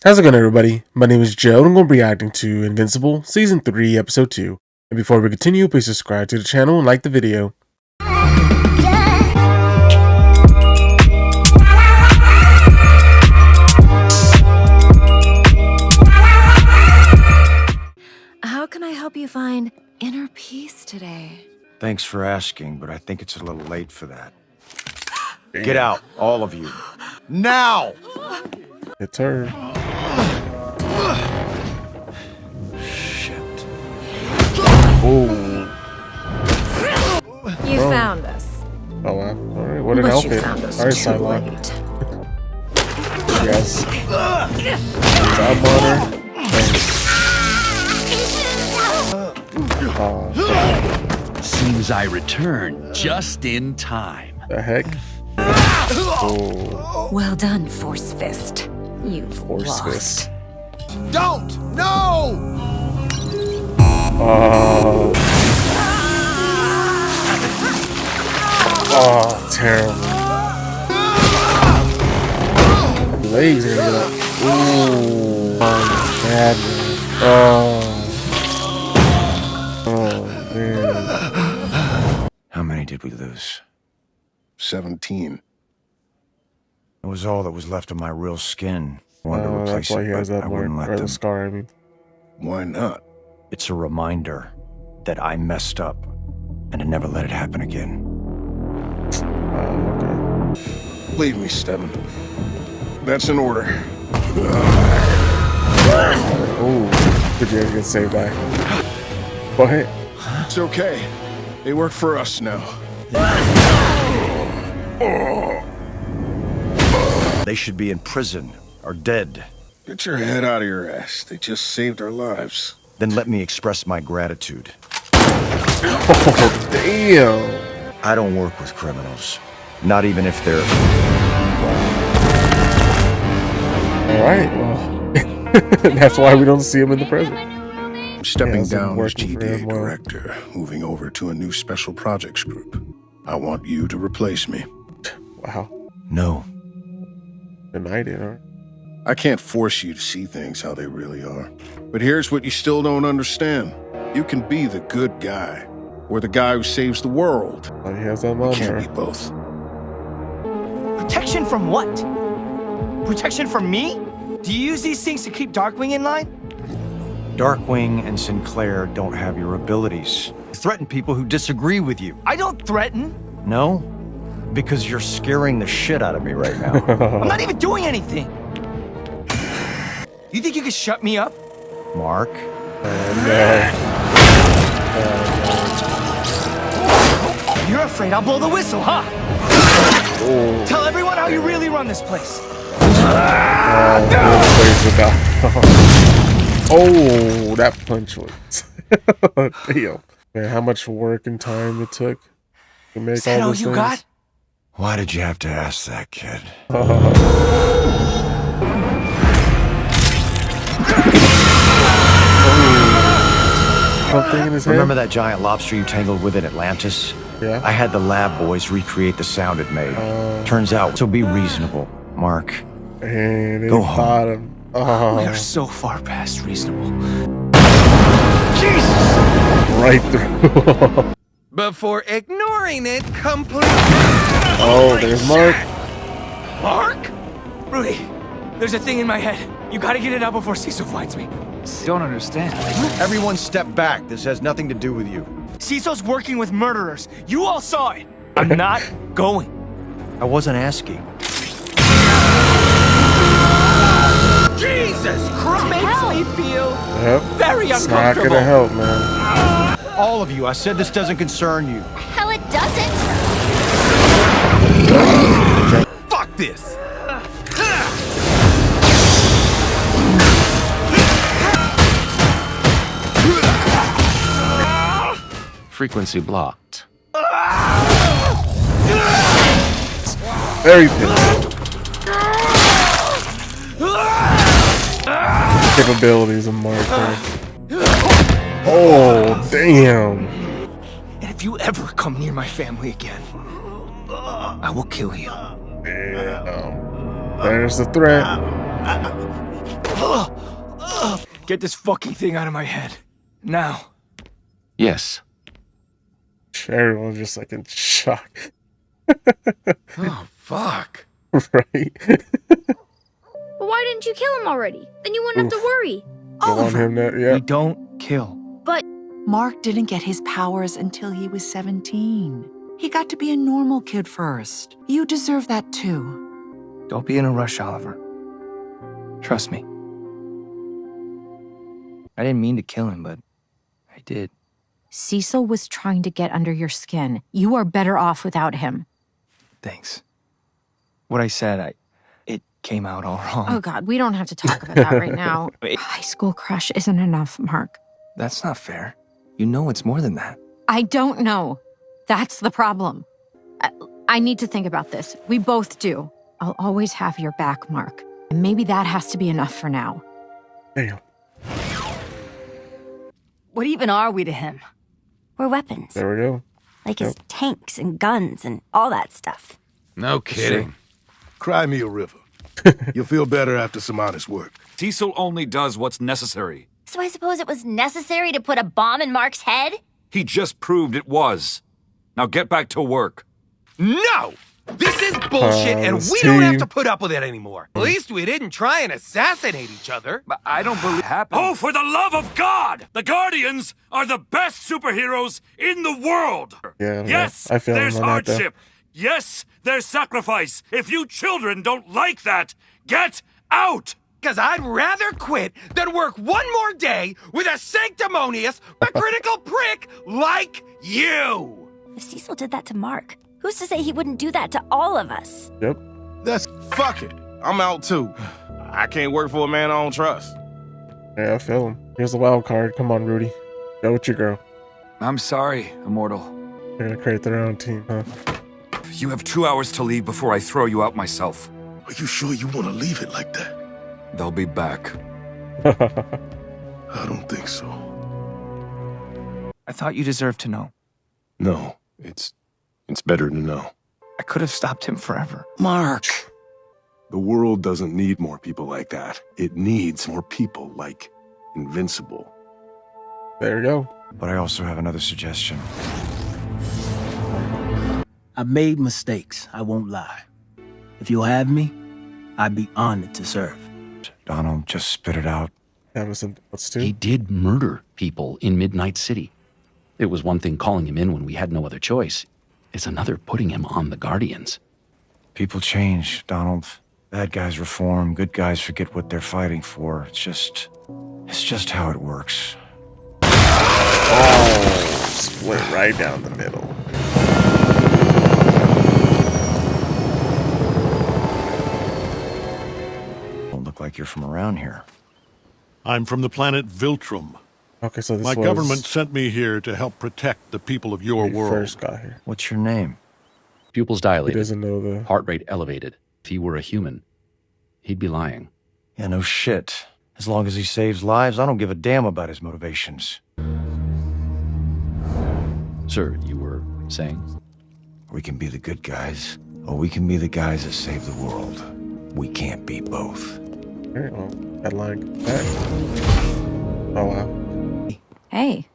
How's it going, everybody? My name is Joe, and I'm going to be reacting to Invincible Season 3, Episode 2. And before we continue, please subscribe to the channel and like the video. How can I help you find inner peace today? Thanks for asking, but I think it's a little late for that. Get out, all of you. Now! It's her. Shit. Oh. You found us. Oh, wow. Alright, what an But outfit. you found us Alright, too Sidelock. late. Yes. Job on her. Oh, Seems I returned just in time. the heck? Oh, Well done, Force Fist. You've Force lost. Fist. Don't! No! Oh. Oh, terrible. Legs are gonna get up. Ooh. Bad man. Oh, man. How many did we lose? 17. It was all that was left of my real skin. I wanted to That's replace why it, he has but that I mark, wouldn't let or the them. scar, I mean. Why not? It's a reminder that I messed up and to never let it happen again. Okay. Leave me, Steven. That's an order. Oh, did you get saved by? What? It's okay. They work for us now. They should be in prison or dead. Get your head out of your ass. They just saved our lives. Then let me express my gratitude. Oh, damn. I don't work with criminals. Not even if they're... Alright, well. That's why we don't see him in the present. I'm stepping so down as working for GDA him, well. director, moving over to a new special projects group. I want you to replace me. Wow. No. Denied it, huh? I can't force you to see things how they really are. But here's what you still don't understand. You can be the good guy, or the guy who saves the world. Oh, he has that You can't be monitor. both. Protection from what? Protection from me? Do you use these things to keep Darkwing in line? Darkwing and Sinclair don't have your abilities. Threaten people who disagree with you. I don't threaten. No? Because you're scaring the shit out of me right now. I'm not even doing anything. You think you can shut me up? Mark? You're afraid I'll blow the whistle, huh? Oh, Tell everyone how you really run this place. oh, that punch was. Damn. Man, how much work and time it took to make Is that all all those you things. got? Why did you have to ask that, kid? Something in his head? Remember that giant lobster you tangled with in Atlantis? Yeah. I had the lab boys recreate the sound it made. Turns out, so be reasonable, Mark. And they Go home. fought him. We Oh, are so far past reasonable. right through. Before ignoring it completely. Oh, there's Mark. Mark? Rudy, there's a thing in my head. You gotta get it out before Cecil finds me. Don't understand. Everyone step back. This has nothing to do with you. Cecil's working with murderers. You all saw it. I'm not going. I wasn't asking. Jesus Christ! Makes me feel Yep. very It's not uncomfortable. gonna help, man. All of you, I said this doesn't concern you. Hell, it doesn't. Fuck this. Frequency blocked. Very pissed. Capabilities of Mark. Oh, damn. And if you ever come near my family again, I will kill you. Damn. There's the threat. Get this fucking thing out of my head. Now. Yes. Everyone's just like in shock. Oh, fuck. Right? Well, why didn't you kill him already? Then you wouldn't have to worry. Go on him now. We Yeah. don't kill. But Mark didn't get his powers until he was 17. He got to be a normal kid first. You deserve that too. Don't be in a rush, Oliver. Trust me. I didn't mean to kill him, but I did. Cecil was trying to get under your skin. You are better off without him. Thanks. What I said, it came out all wrong. Oh, God, we don't have to talk about that right now. High school crush isn't enough, Mark. That's not fair. You know it's more than that. I don't know. That's the problem. I need to think about this. We both do. I'll always have your back, Mark. And maybe that has to be enough for now. Damn. What even are we to him? We're weapons. There we go. Like his tanks and guns and all that stuff. No kidding. Cry me a river. You'll feel better after some honest work. Cecil only does what's necessary. so I suppose it was necessary to put a bomb in Mark's head? He just proved it was. Now get back to work. No! This is bullshit, and we don't have to put up with it anymore. At least we didn't try and assassinate each other. But I don't believe it happened. Oh, for the love of God! The Guardians are the best superheroes in the world! Yeah, yes, I feel there's him on that, though. hardship. Yes, there's sacrifice. If you children don't like that, get out! Because I'd rather quit than work one more day with a sanctimonious, hypocritical prick like you! If Cecil did that to Mark, who's to say he wouldn't do that to all of us? Yep. That's fuck it. I'm out too. I can't work for a man I don't trust. Yeah, I feel him. Here's the wild card. Come on, Rudy. Go with your girl. I'm sorry, Immortal. They're gonna create their own team, huh? You have 2 hours to leave before I throw you out myself. Are you sure you want to leave it like that? They'll be back. I don't think so. I thought you deserved to know. No, it's better to know. I could have stopped him forever. Mark! The world doesn't need more people like that. It needs more people like Invincible. There you go. But I also have another suggestion. I made mistakes, I won't lie. If you'll have me, I'd be honored to serve. Donald, just spit it out. That was something else too. He did murder people in Midnight City. It was one thing calling him in when we had no other choice. It's another putting him on the Guardians. People change, Donald. Bad guys reform, good guys forget what they're fighting for. It's just how it works. Oh, split right down the middle. Don't look like you're from around here. I'm from the planet Viltrum. Okay, so this My was government sent me here to help protect the people of your when he world. first got here. What's your name? Pupils He dilated, doesn't know the. heart rate elevated. If he were a human, he'd be lying. Yeah, no shit. As long as he saves lives, I don't give a damn about his motivations. Sir, you were saying? We can be the good guys, or we can be the guys that save the world. We can't be both. Alright, well, that line back. Oh, wow. Hey.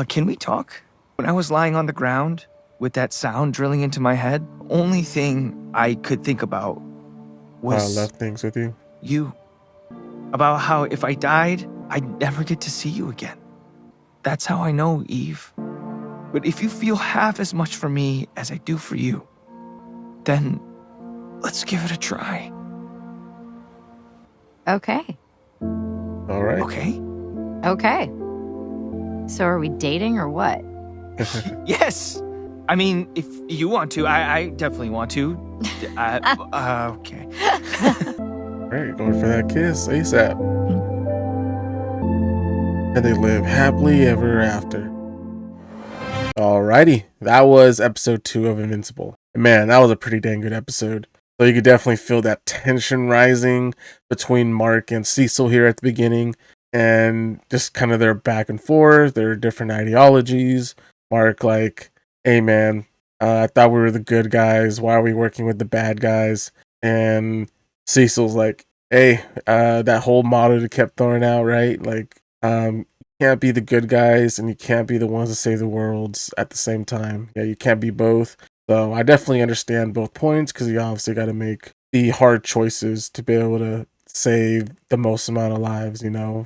Can we talk? When I was lying on the ground, with that sound drilling into my head, only thing I could think about was left things with you. you. About how if I died, I'd never get to see you again. That's how I know, Eve. But if you feel half as much for me as I do for you, then let's give it a try. Okay. All right. Okay? Okay. So are we dating or what? Yes! I mean, if you want to, I definitely want to. Okay. Alright, going for that kiss ASAP. And they live happily ever after. Alrighty, that was episode 2 of Invincible. And man, that was a pretty dang good episode. So you could definitely feel that tension rising between Mark and Cecil here at the beginning. And just kind of their back and forth, their different ideologies. Mark like, hey man, I thought we were the good guys. Why are we working with the bad guys? And Cecil's like, hey, that whole motto that kept throwing out, right? Like, you can't be the good guys and you can't be the ones that save the worlds at the same time. Yeah, you can't be both. So I definitely understand both points because you obviously got to make the hard choices to be able to save the most amount of lives,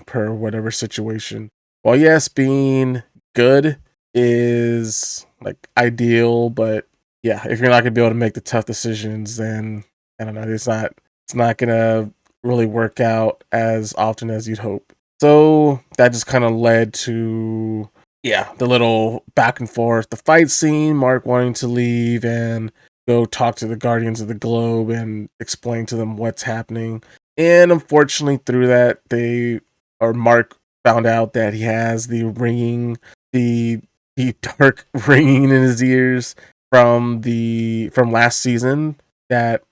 per whatever situation. Well, yes, being good is like ideal, but yeah, if you're not gonna be able to make the tough decisions, then I don't know, it's not gonna really work out as often as you'd hope. So that just kind of led to the little back and forth, the fight scene, Mark wanting to leave and go talk to the Guardians of the Globe and explain to them what's happening. And unfortunately, through that, Mark found out that he has the dark ringing in his ears from last season. That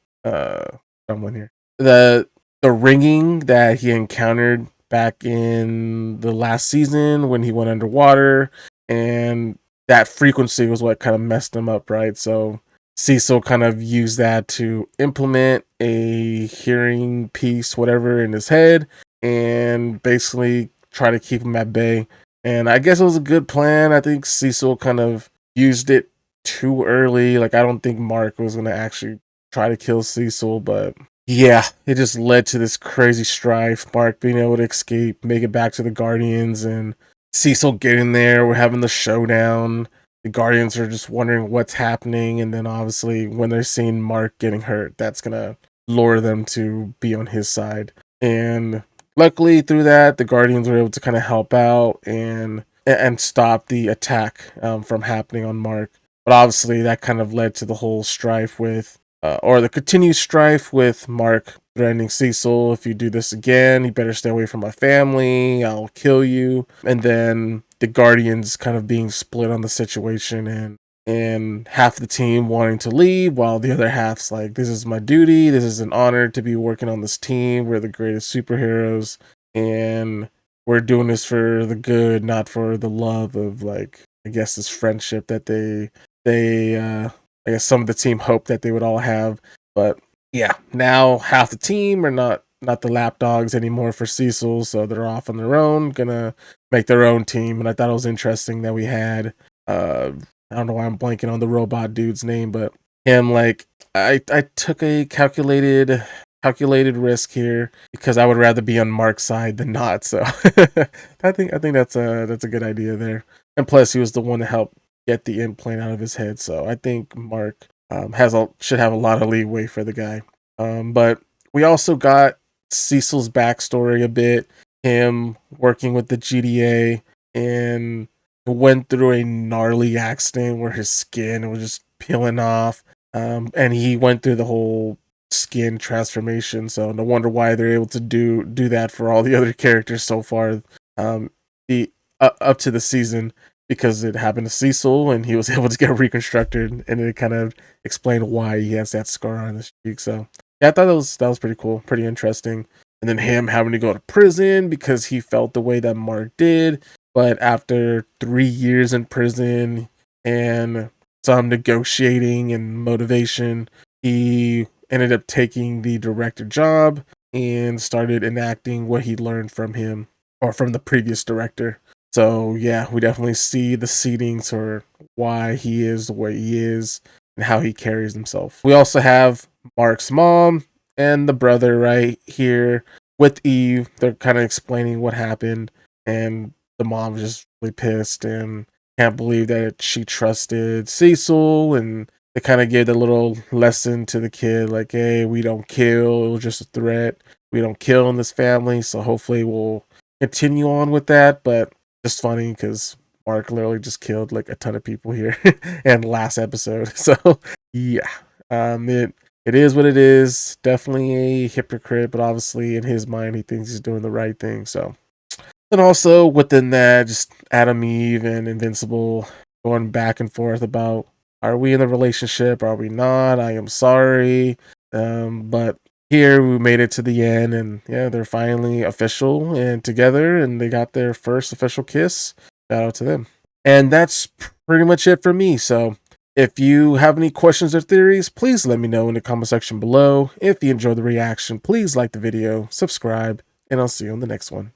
someone here the ringing that he encountered back in the last season when he went underwater, and that frequency was what kind of messed him up, right? So Cecil kind of used that to implement a hearing piece, whatever, in his head, and basically try to keep him at bay. And I guess it was a good plan. I think Cecil kind of used it too early. Like, I don't think Mark was going to actually try to kill Cecil, but yeah, it just led to this crazy strife. Mark being able to escape, make it back to the Guardians, and Cecil getting there. We're having the showdown. The Guardians are just wondering what's happening, and then obviously when they're seeing Mark getting hurt, that's gonna lure them to be on his side. And luckily, through that, the Guardians were able to kind of help out and stop the attack from happening on Mark. But obviously, that kind of led to the whole strife with or the continued strife with Mark threatening Cecil, if you do this again, you better stay away from my family, I'll kill you. And then the Guardians kind of being split on the situation, and half the team wanting to leave while the other half's like, this is my duty, this is an honor to be working on this team, we're the greatest superheroes, and we're doing this for the good, not for the love of, like, I guess, this friendship that I guess some of the team hoped that they would all have. But yeah, now half the team are not the lapdogs anymore for Cecil, so they're off on their own, gonna make their own team. And I thought it was interesting that we had I don't know why I'm blanking on the robot dude's name, but him, like, I took a calculated risk here because I would rather be on Mark's side than not. So I think that's a good idea there. And plus, he was the one to help get the implant out of his head. So I think Mark should have a lot of leeway for the guy. But we also got Cecil's backstory a bit. Him working with the GDA and went through a gnarly accident where his skin was just peeling off. And he went through the whole skin transformation. So no wonder why they're able to do that for all the other characters so far. The up to the season, because it happened to Cecil and he was able to get reconstructed, and it kind of explained why he has that scar on his cheek. So yeah, I thought that was pretty cool, pretty interesting. And then him having to go to prison because he felt the way that Mark did, but after 3 years in prison and some negotiating and motivation, he ended up taking the director job and started enacting what he learned from him, or from the previous director. So yeah, we definitely see the seedings for why he is the way he is and how he carries himself. We also have Mark's mom and the brother right here with Eve. They're kind of explaining what happened, and the mom's just really pissed and can't believe that she trusted Cecil, and they kind of gave a little lesson to the kid, like, hey, we don't kill, it was just a threat. We don't kill in this family, so hopefully we'll continue on with that. But just funny because Mark literally just killed like a ton of people here and last episode. So yeah, it is what it is. Definitely a hypocrite, but obviously in his mind he thinks he's doing the right thing. So, and also within that, just Adam, Eve, and Invincible going back and forth about, are we in a relationship? Are we not? I am sorry. But here we made it to the end, and yeah, they're finally official and together, and they got their first official kiss. Shout out to them. And that's pretty much it for me. So If you have any questions or theories, please let me know in the comment section below. If you enjoyed the reaction, please like the video, subscribe, and I'll see you on the next one.